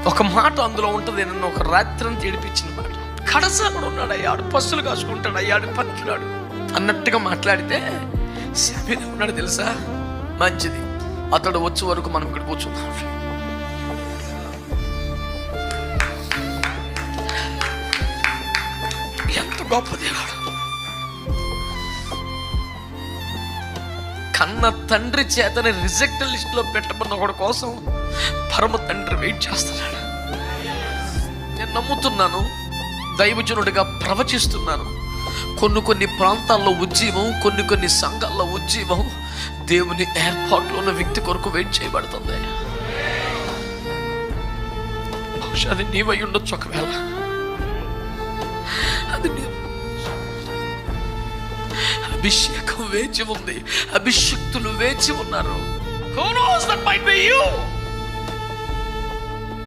ఒక మాట అందులో ఉంటుంది, నన్ను ఒక రాత్రి అంతా ఏడిపించిన మాట. కడసాడు ఉన్నాడు అయ్యాడు, పస్తులు కాసుకుంటాడు అయ్యాడు, పనికిరాడు అన్నట్టుగా మాట్లాడితే శామ్యూల్ ఉన్నాడు తెలుసా, మంచిది అతడు వచ్చే వరకు మనం ఇక్కడ కూర్చున్నాం. ఎంత గొప్ప దేవుడు. కన్న తండ్రి చేతని రిజెక్ట్ లిస్ట్ లో పెట్టబడిన ఒకటి కోసం పరమ తండ్రి వెయిట్ చేస్తున్నాడు. నేను నమ్ముతున్నాను, దైవజనుడిగా ప్రవచిస్తున్నాను, కొన్ని ప్రాంతాల్లో ఉజ్జీవం, కొన్ని సంఘాల్లో ఉజ్జీవం దేవుని ఏర్పాట్లో ఉన్న వ్యక్తి కొరకు వెయిట్ చేయబడుతుంది. బహుశా అది నీవై ఉండొచ్చు. ఒకవేళ అది అభిషేకం వేచి ఉంది, అభిషక్తులు వేచి ఉన్నారు. Who knows, that might be you.